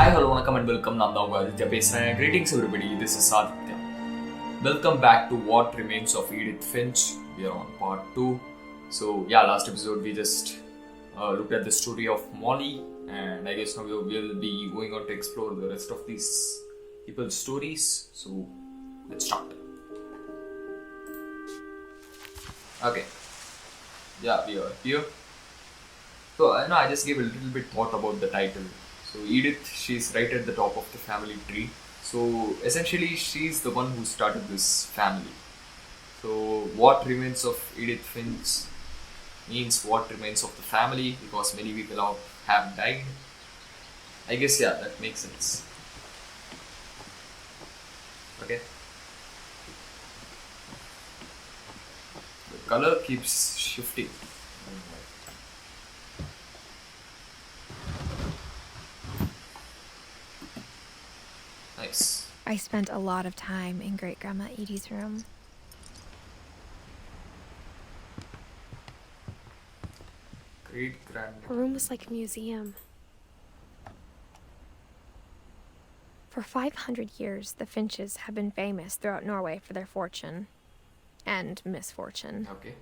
hello, வணக்கம் and welcome. நான் தான் உங்க ஆதித்யா பேசுறேன். Greetings everybody, this is Aditya. Welcome back to What Remains of Edith Finch. We are on part 2. So yeah, last episode we just looked at the story of Molly, and I guess now we will be going on to explore the rest of these people's stories. So let's start. Okay. Yeah, we are here. So I just gave a little bit thought about the title. So Edith, she's right at the top of the family tree. So essentially, she's the one who started this family. So what remains of Edith Finch means what remains of the family, because many people have died. I guess yeah, that makes sense. Okay. The color keeps shifting. Nice. I spent a lot of time in Great-Grandma Edie's room. Great-grandma. Her room was like a museum. For 500 years, the Finches have been famous throughout Norway for their fortune and misfortune. Okay.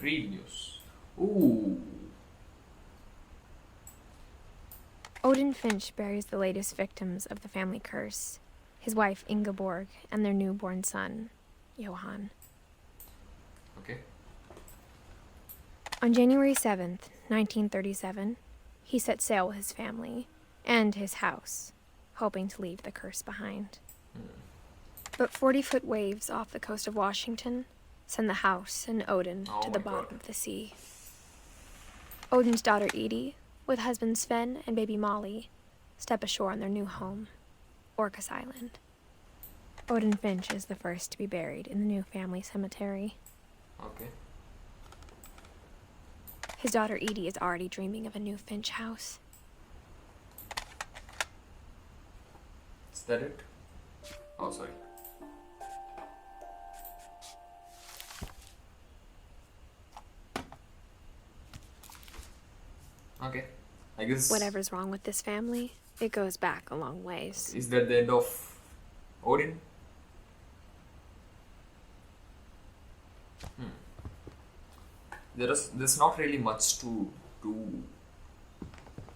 Read news. Ooh. Odin Finch buries the latest victims of the family curse, his wife Ingeborg and their newborn son, Johan. Okay. On January 7th, 1937, he set sail with his family and his house, hoping to leave the curse behind. But 40-foot waves off the coast of Washington send the house and Odin to the bottom of the sea. Odin's daughter Edie, with husband Sven and baby Molly, step ashore on their new home, Orcas Island. Odin Finch is the first to be buried in the new family cemetery. Okay. His daughter Edie is already dreaming of a new Finch house. Is that it? Oh, sorry. Okay. I guess. Whatever's wrong with this family, it goes back a long ways. Is that the end of Odin? There's not really much to do,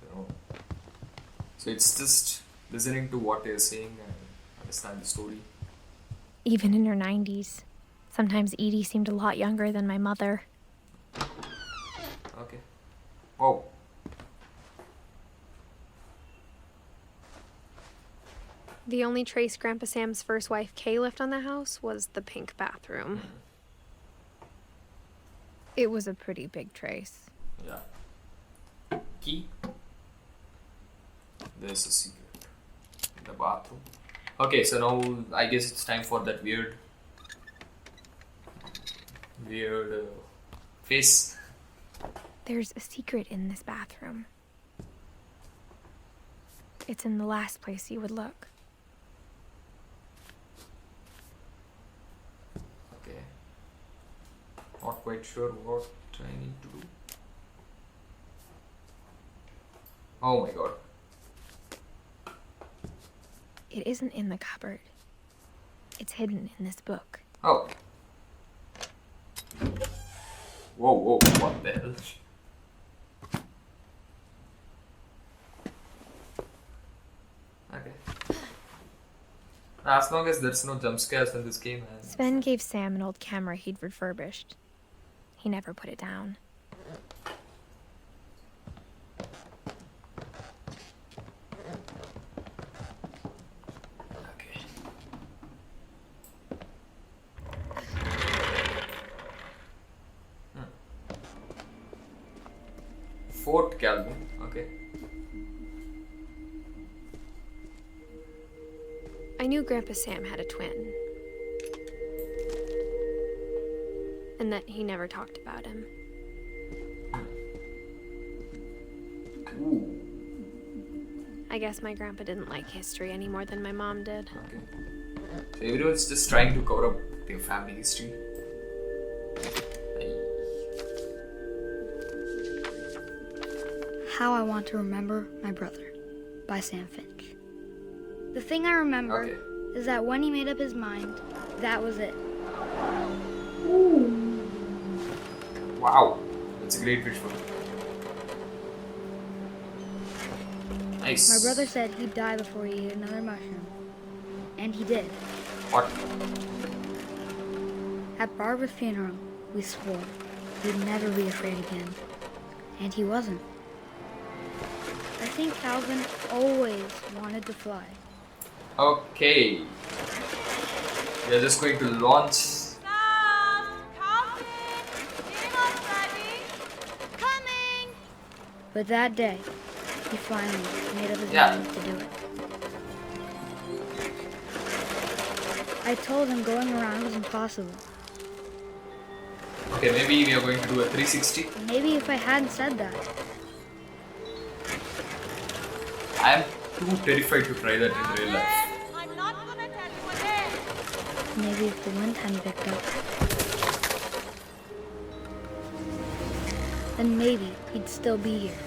you know. So it's just listening to what they're saying and understand the story. Even in her 90s, sometimes Edie seemed a lot younger than my mother. Okay. Oh. The only trace Grandpa Sam's first wife Kay left on the house was the pink bathroom. It was a pretty big trace. Yeah. Key. There's a secret in the bathroom. Okay, so now I guess it's time for that weird face. There's a secret in this bathroom. It's in the last place you would look. Okay. Not quite sure what I need to do. Oh my god. It isn't in the cupboard. It's hidden in this book. Oh. Whoa, what the hell? Okay. As long as there's no jump scares in this game. Sven gave Sam an old camera he'd refurbished. He never put it down. Okay. Fort Calvin. Okay. I knew Grandpa Sam had a twin. And that he never talked about him. Ooh. I guess my grandpa didn't like history any more than my mom did. Okay. So everyone's just trying to cover up their family history. How I Want to Remember My Brother by Sam Finch. The thing I remember Okay. is that when he made up his mind, that was it. Wow. That's a great visual. Nice. My brother said he'd die before he ate another mushroom. And he did. What? At Barbara's funeral, we swore we'd never be afraid again. And he wasn't. I think Calvin always wanted to fly. Okay. We are just going to launch. Mom! Calvin! Dinner's ready! Coming! But that day, he finally made up his Yeah. mind to do it. I told him going around was impossible. Okay, maybe we are going to do a 360. Maybe if I hadn't said that, I am too terrified to try that in real life. I'm not gonna tell you again! maybe if the wind hadn't picked up, then maybe he'd still be here.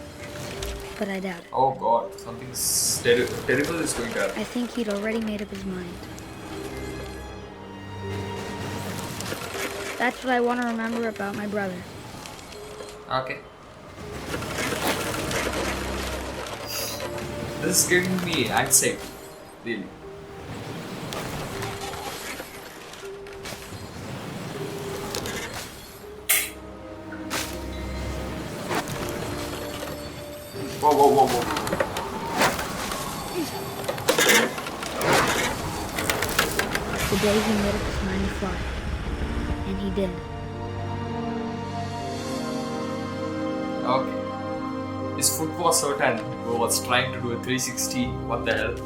But I doubt it. Oh god, something terrible is going to happen. I think he'd already made up his mind. That's what I want to remember about my brother. Okay. This is giving me anxiety, really. Whoa, whoa, whoa, whoa. The day he made up his mind to fly. And he did. Okay. His foot was hurt and he was trying to do a 360. What the hell?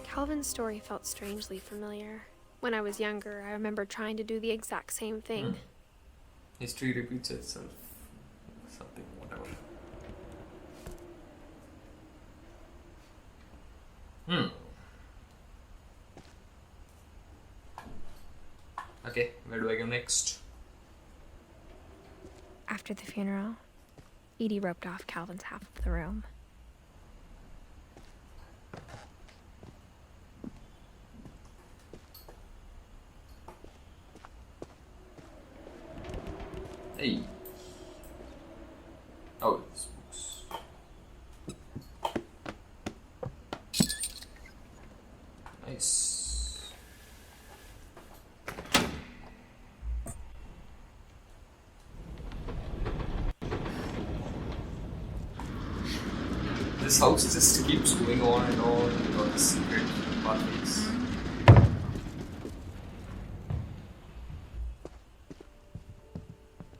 Calvin's story felt strangely familiar. When I was younger, I remember trying to do the exact same thing. History repeats itself. Something, whatever. Okay, where do I go next? After the funeral, Edie roped off Calvin's half of the room. Hey. Oh, it's books. Nice. This house just keeps going on and on with all the secret pathways.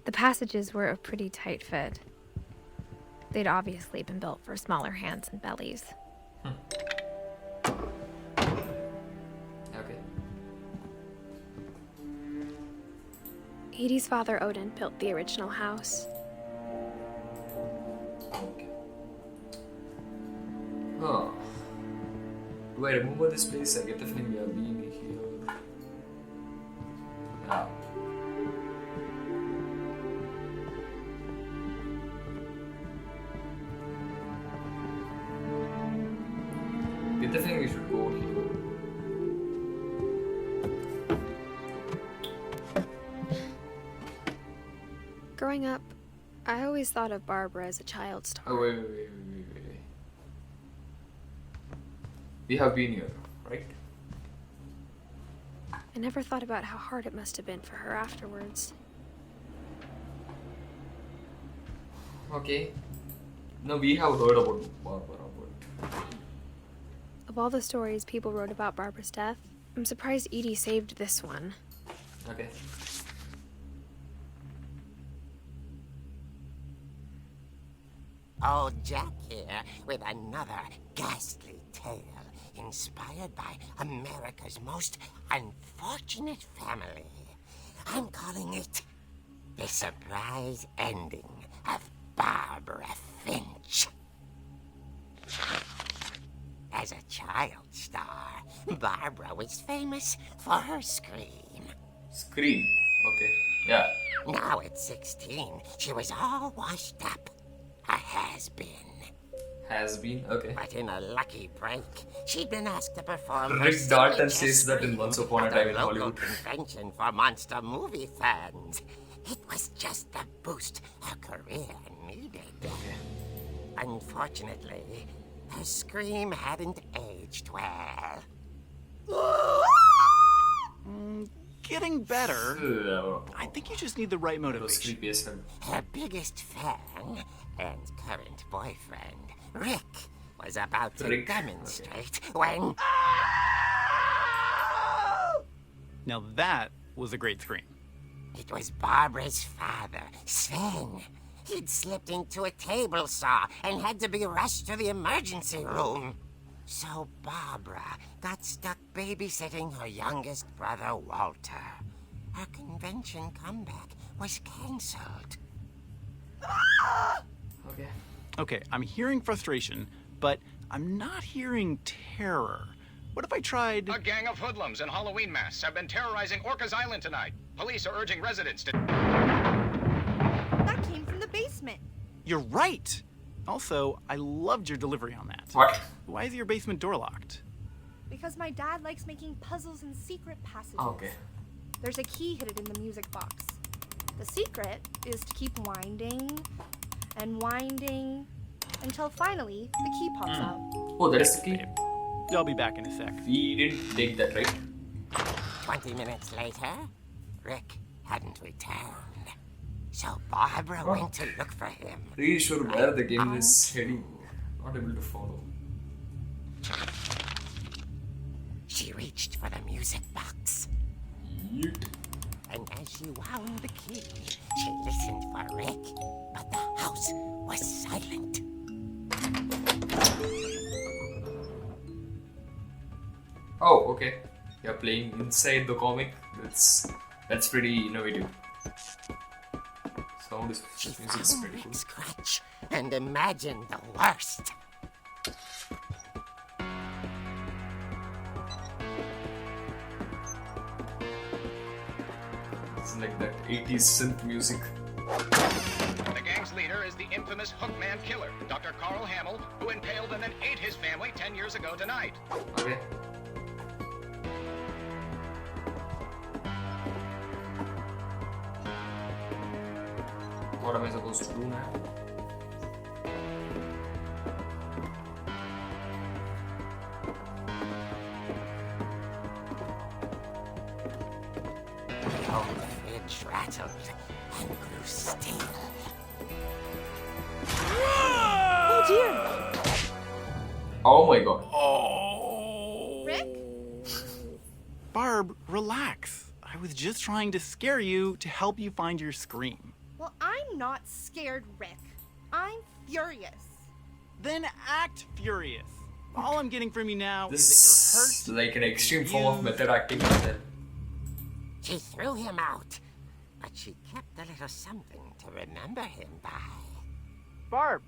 The passages were a pretty tight fit. They'd obviously been built for smaller hands and bellies. Okay. Edie's father, Odin, built the original house. Okay. Huh. Do I remember this place? I get the feeling we have been here. Yeah. Get the feeling we should go here. Growing up, I always thought of Barbara as a child star. Oh, wait. We have been here, right? I never thought about how hard it must have been for her afterwards. Okay. No, we have heard about Barbara, but... Of all the stories people wrote about Barbara's death, I'm surprised Edie saved this one. Okay. Old Jack here with another ghastly tale inspired by America's most unfortunate family. I'm calling it The Surprise Ending of Barbara Finch. As a child star, Barbara was famous for her scream. Scream. Okay. Yeah. Now at 16, she was all washed up. A has-been. Has been, okay. But in a lucky break, she'd been asked to perform her Rick Dalton signature says that in scream Once Upon a at Time in local Hollywood. convention for monster movie fans. It was just the boost her career needed. Unfortunately, her scream hadn't aged well. Getting better. Oh, I think you just need the right that was motivation. creepy as hell. Her biggest fan and current boyfriend, Rick, was about to Rick, demonstrate when... Now that was a great scream. It was Barbara's father, Sven. He'd slipped into a table saw and had to be rushed to the emergency room. So Barbara got stuck babysitting her youngest brother, Walter. Her convention comeback was cancelled. Okay. Okay, I'm hearing frustration, but I'm not hearing terror. What if I tried... A gang of hoodlums in Halloween masks have been terrorizing Orcas Island tonight. Police are urging residents to... That came from the basement. You're right! Also, I loved your delivery on that. What? Why is your basement door locked? Because my dad likes making puzzles and secret passages. Okay. There's a key hidden in the music box. The secret is to keep winding and winding until finally the key pops out. Oh, that is the key. Babe, I'll be back in a sec. We didn't take that, right? 20 minutes later, Rick hadn't returned. So Barbara went to look for him. Really sure where the game is heading. Not able to follow. She reached for the music box. Yeet. And as she wound the key, she listened for Rick, but the house was silent. Oh, okay. You're playing inside the comic. That's pretty innovative. Sound is She music is found pretty cool. Rick's crutch and imagined the worst. It's like that 80s synth music. The gang's leader is the infamous Hookman killer, Dr. Carl Hamill, who impaled and then ate his family 10 years ago tonight. Okay. What am I supposed to do now? The old fridge rattled and grew still. Oh dear! Oh my god. Rick? Barb, relax. I was just trying to scare you to help you find your scream. Well, I'm not scared, Rick. I'm furious. Then act furious. All I'm getting from you now This is that is you're hurt. like an extreme form of confused. method acting. But then She threw him out, but she kept a little something to remember him by. Barb,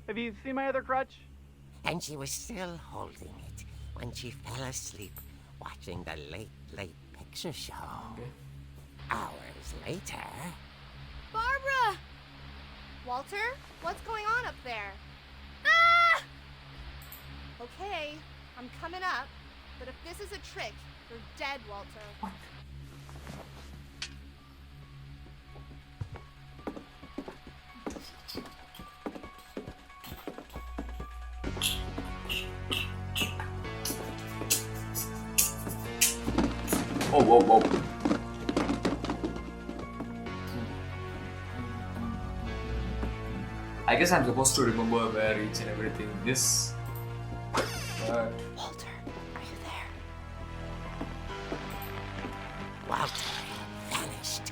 have you seen my other crutch? And she was still holding it when she fell asleep watching the late picture show. Okay. Hours later, Barbara! Walter, what's going on up there? Ah! Okay, I'm coming up, but if this is a trick, you're dead, Walter. Oh, whoa, whoa. I guess I'm supposed to remember where each and everything is. Walter, are you there? Walter had vanished,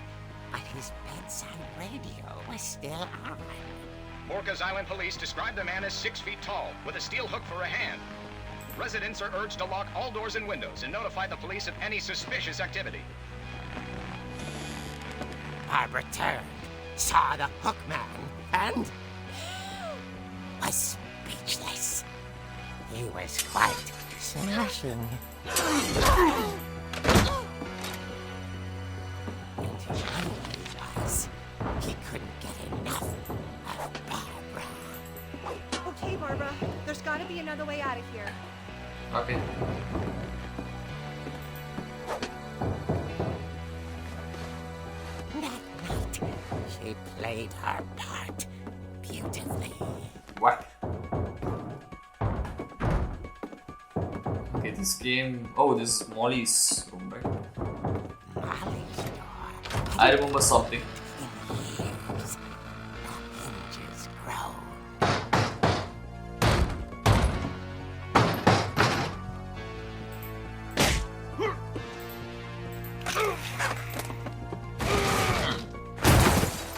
but his bedside radio was still on. Orcas Island police describe the man as 6 feet tall, with a steel hook for a hand. Residents are urged to lock all doors and windows and notify the police of any suspicious activity. Barbara turned, saw the hook man, and was speechless. He was quite smashing. And his irony was he couldn't get enough of Barbara. Okay, Barbara. There's gotta be another way out of here. Okay. That night, she played her part beautifully. What? Okay, this game. Oh, this is Molly's room, right? Molly's door. I remember something. In years, the hinges grow.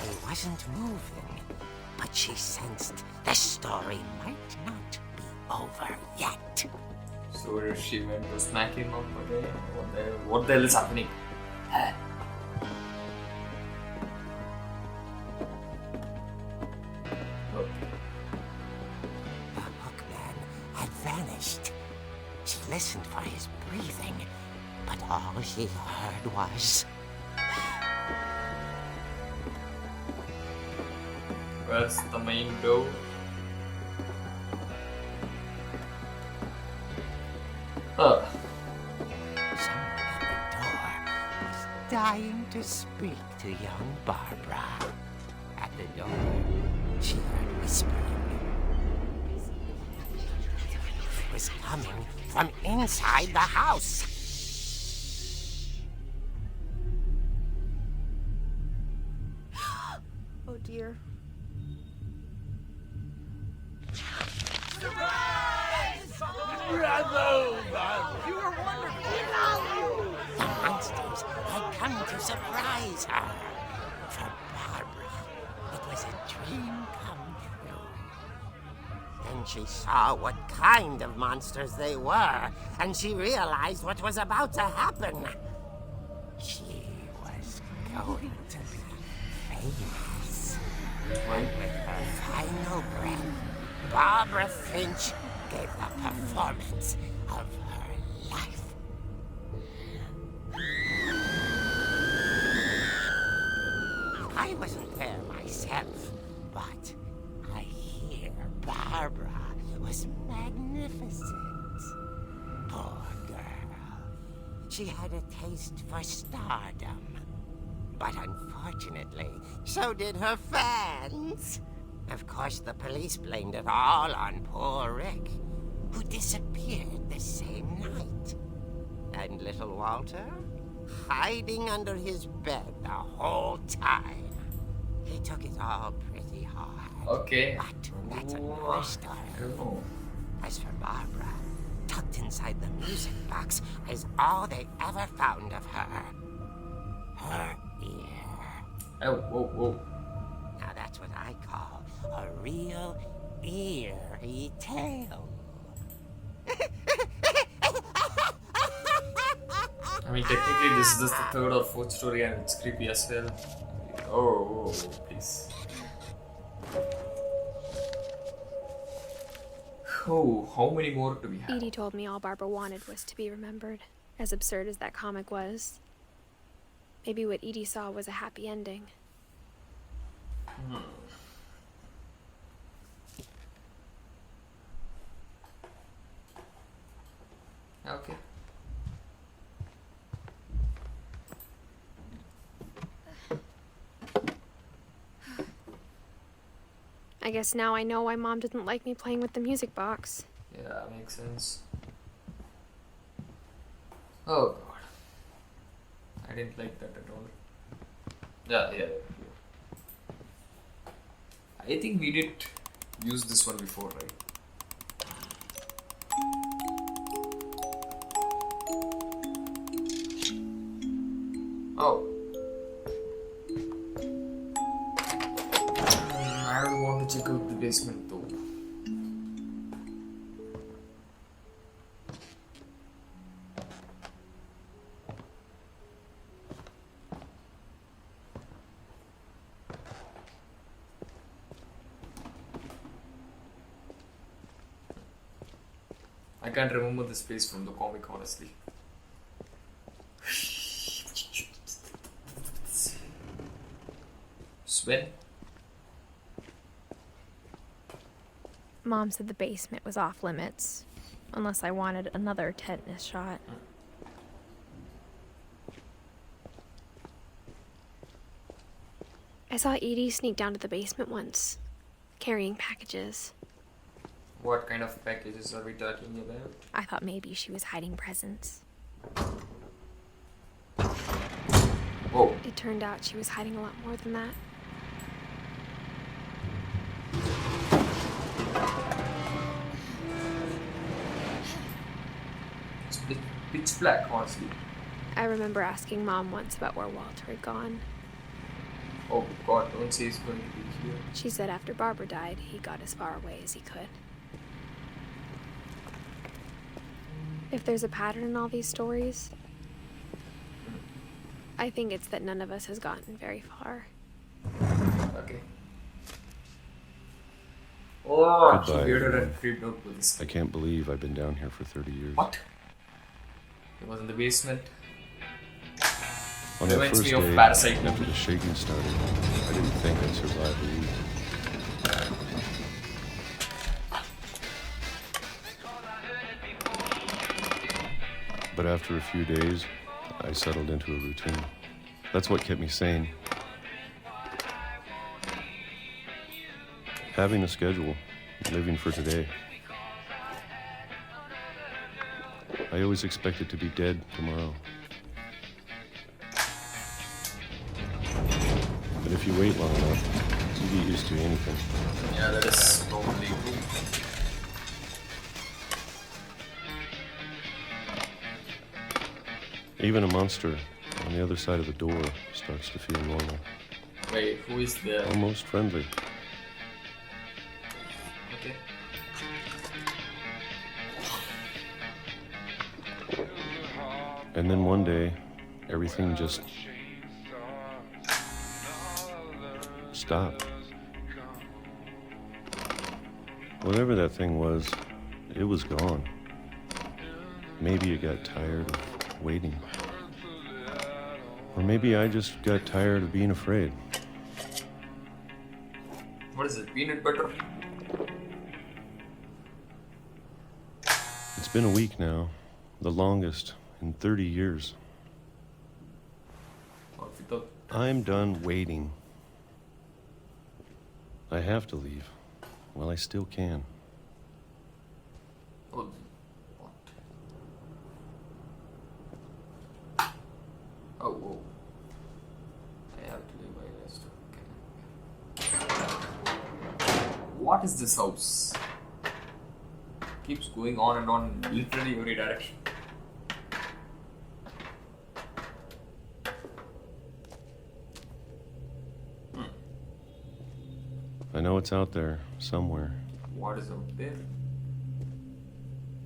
He wasn't moving, but she sensed the story might not be over yet. So she went to smack him up again. What the hell is happening? Huh? Okay. The hookman had vanished. She listened for his breathing, but all she heard was... Where's the main door? Huh. Someone at the door was dying to speak to young Barbara. At the door, she heard whispering. It was coming from inside the house. Oh dear. The monsters had come to surprise her. For Barbara, it was a dream come true. Then she saw what kind of monsters they were, and she realized what was about to happen. She was going to be famous. And with her final breath, Barbara Finch gave the performance of her life. I wasn't there myself, but I hear Barbara was magnificent. Poor girl. She had a taste for stardom. But unfortunately, so did her fans. Of course, the police blamed it all on poor Rick, who disappeared the same night. And little Walter? Hiding under his bed the whole time. He took it all pretty hard. Okay. But that's another story. I don't know. As for Barbara, tucked inside the music box is all they ever found of her. Her ear. Oh, whoa, whoa. Now that's what I call a real eerie tale. I mean, technically, this is just the third or fourth story, and it's creepy as hell. Oh, please. Oh, how many more do we have? Edie told me all Barbara wanted was to be remembered, as absurd as that comic was. Maybe what Edie saw was a happy ending. Okay. I guess now I know why Mom didn't like me playing with the music box. Yeah, makes sense. Oh god. I didn't like that at all. Yeah. I think we did use this one before, right? Oh. I don't want to check out the basement though. I can't remember this place from the comic, honestly. Sven? Mom said the basement was off limits, unless I wanted another tetanus shot. I saw Edie sneak down to the basement once, carrying packages. What kind of packages are we talking about? I thought maybe she was hiding presents. Whoa. It turned out she was hiding a lot more than that. It's pitch black, honestly. I remember asking Mom once about where Walter had gone. Oh god, don't say he's going to be here. She said after Barbara died, he got as far away as he could. If there's a pattern in all these stories, I think it's that none of us has gotten very far. Okay. Oh, she Goodbye, weirded everyone. and creeped out with this. I can't believe I've been down here for 30 years. What? It was in the basement. On that Reminds first me of day, Parasite after movie. the shaking started, I didn't think I'd survive a week. But after a few days, I settled into a routine. That's what kept me sane. Having a schedule, living for today. I always expected to be dead tomorrow. But if you wait long enough, you get used to anything. Yeah, that is probably true. Even a monster on the other side of the door starts to feel normal, Wait, who is there? almost friendly. Okay. And then one day, everything just stopped. Whatever that thing was, it was gone. Maybe it got tired of waiting. Or maybe I just got tired of being afraid. What is it? Peanut butter? It's been a week now, the longest in 30 years. Or without? I'm done waiting. I have to leave. Well, I still can. Oh, what? Oh, whoa. I have to leave my list. Okay. What is this house? Keeps going on and on, literally every direction. I know it's out there, somewhere. What is out there?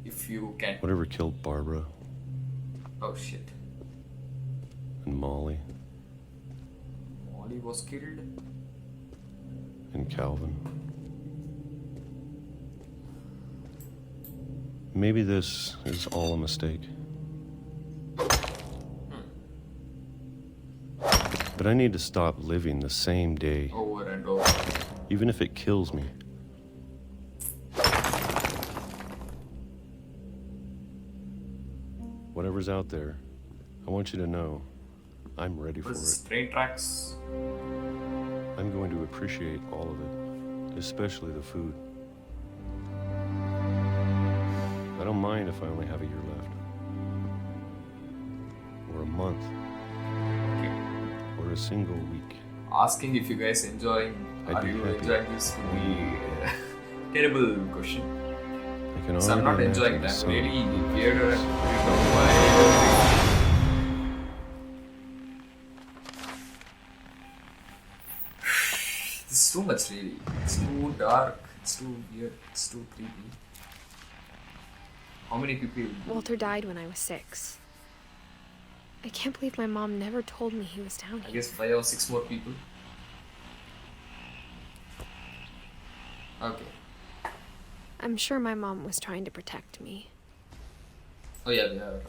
If you can. Whatever killed Barbara Oh shit. and Molly Molly was killed. and Calvin. Maybe this is all a mistake. But I need to stop living the same day, Over and over. even if it kills me. Whatever's out there, I want you to know I'm ready for What is this? it. Train tracks? I'm going to appreciate all of it, especially the food. I don't mind if I only have a year left. Or a month. Okay. Or a single week. Asking if you guys enjoying, I'd are be you happy. enjoying this would be terrible question. I can So I'm not already enjoying imagine that. some- Really weirder and I don't know why. This is too much really. It's too dark. It's too weird. It's too creepy. How many people? Walter died when I was 6. I can't believe my mom never told me he was down I here. guess 5 or 6 more people. Okay. I'm sure my mom was trying to protect me. Oh yeah, they are.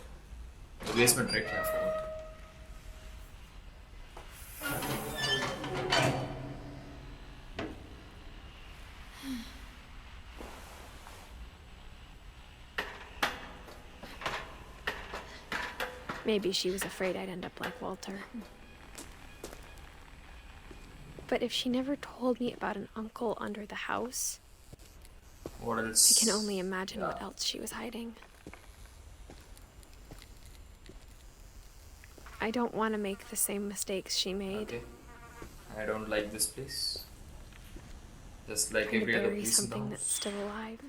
The basement right here. I forgot. Maybe she was afraid I'd end up like Walter. But if she never told me about an uncle under the house, What else? I can only imagine what else she was hiding. I don't want to make the same mistakes she made. Okay. I don't like this place. Just like And to every other bury place in the something that's house. still alive.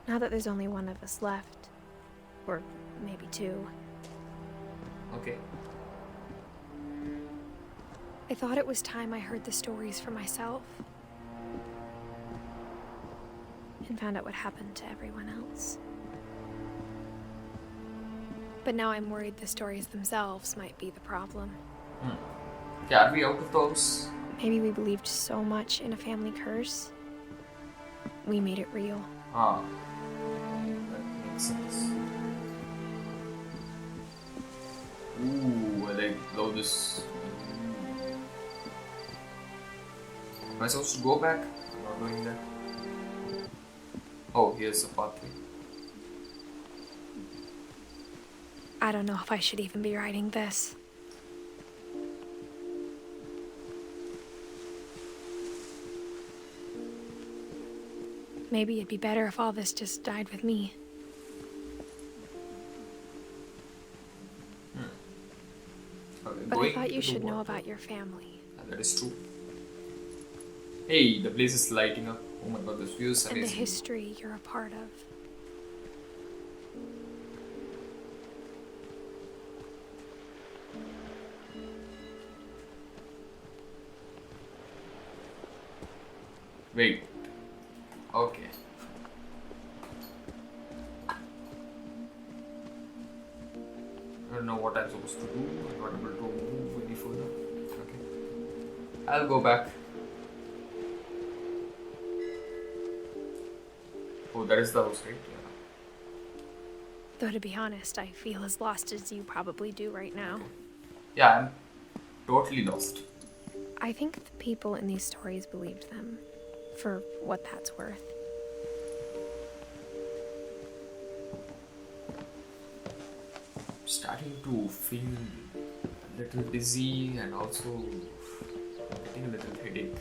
Now that there's only one of us left, or maybe two, Okay. I thought it was time I heard the stories for myself and found out what happened to everyone else. But now I'm worried the stories themselves might be the problem. Okay, are we out of those? Maybe we believed so much in a family curse, we made it real. Ah. That makes sense. Ooh, I like how this. Am I supposed to go back? I'm not doing that. Oh, here's the pathway. I don't know if I should even be writing this. Maybe it'd be better if all this just died with me. Okay, But I going thought you to the should know water. about your family That is true. Hey, the place is lighting up. Oh my god, this view is and the amazing. history you're a part of. Wait. Okay. I don't know what I'm supposed to do. I'm not able to move any further. Okay. I'll go back. Oh, that is the house, right? Yeah. Though to be honest, I feel as lost as you probably do right now. Yeah, I'm totally lost. I think the people in these stories believed them, for what that's worth. I'm starting to feel a little dizzy and also getting a little headache.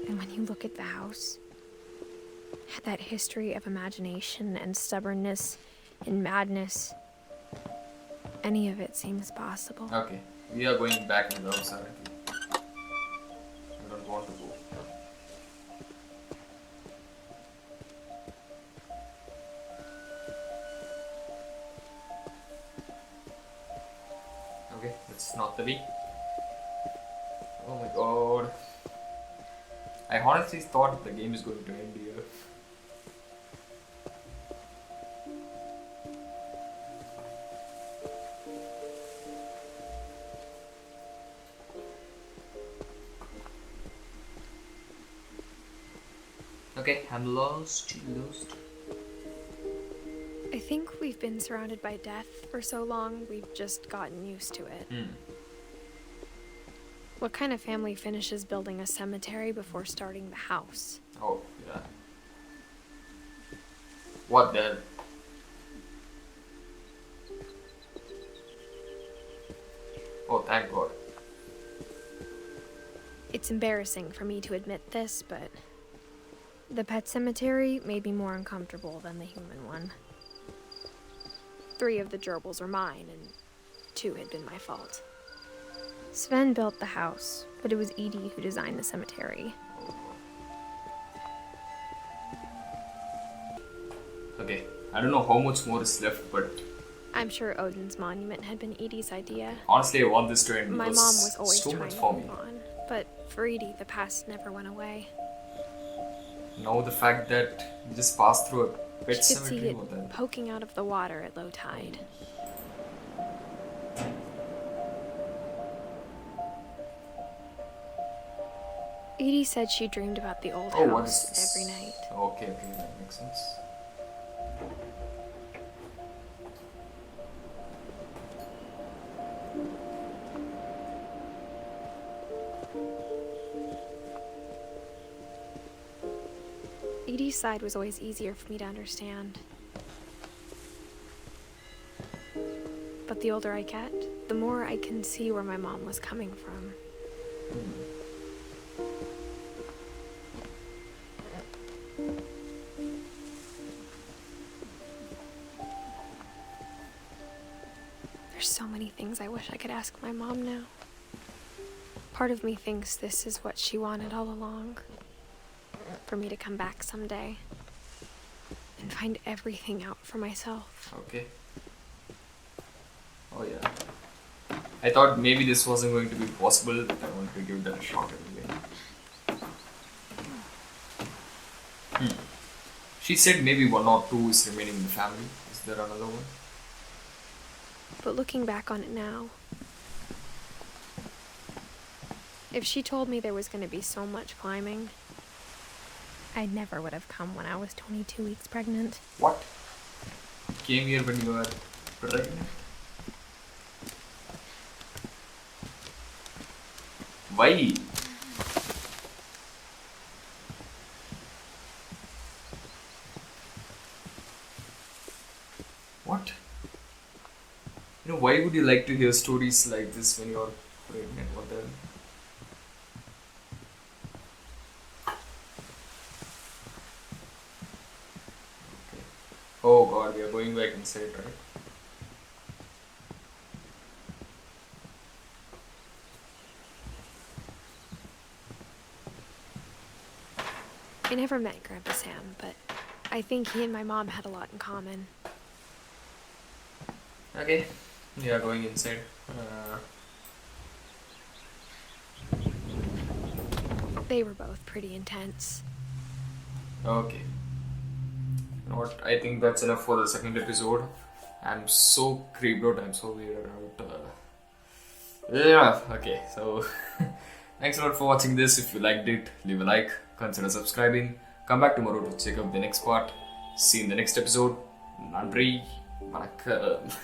And when you look at the house, that history of imagination and stubbornness and madness, any of it seems possible. Okay, we are going back to the house, aren't we? I don't want to go. Okay, that's not the way. Oh my god. I honestly thought the game is going to end here. Okay, I'm lost. Lost. I think we've been surrounded by death for so long, we've just gotten used to it. What kind of family finishes building a cemetery before starting the house? Oh, yeah. What then? Oh, thank God. It's embarrassing for me to admit this, but the pet cemetery made me more uncomfortable than the human one. 3 of the gerbils were mine, and 2 had been my fault. Sven built the house, but it was Edie who designed the cemetery. Okay, I don't know how much more is left, but I'm sure Odin's monument had been Edie's idea. honestly, I want this to end My mom because was always so trying much to for me. move on, but for Edie, the past never went away. Now the fact that you just passed through a She pet could see cemetery it more than poking out of the water at low tide. Edie said she dreamed about the old Oh, what is house this? every night. Okay, that makes sense. Edie's side was always easier for me to understand. But the older I get, the more I can see where my mom was coming from. There's so many things I wish I could ask my mom now. Part of me thinks this is what she wanted all along. For me to come back someday and find everything out for myself. Okay. Oh yeah. I thought maybe this wasn't going to be possible, but I wanted to give that a shot anyway. She said maybe 1 or 2 is remaining in the family. Is there another one? But looking back on it now, if she told me there was going to be so much climbing, I never would have come when I was 22 weeks pregnant. What? Came here when you were pregnant? Why? What? You know, why would you like to hear stories like this when you're pregnant? What the hell? Oh god, we are going back inside, right? I never met Grandpa Sam, but I think he and my mom had a lot in common. Okay, we are going inside. They were both pretty intense. Okay. You know what? I think that's enough for the second episode. I'm so creeped out. I'm so weirded out. Yeah. Okay. So thanks a lot for watching this. If you liked it, leave a like. Consider subscribing. Come back tomorrow to check out the next part. See you in the next episode. Nandri. Vanakkam.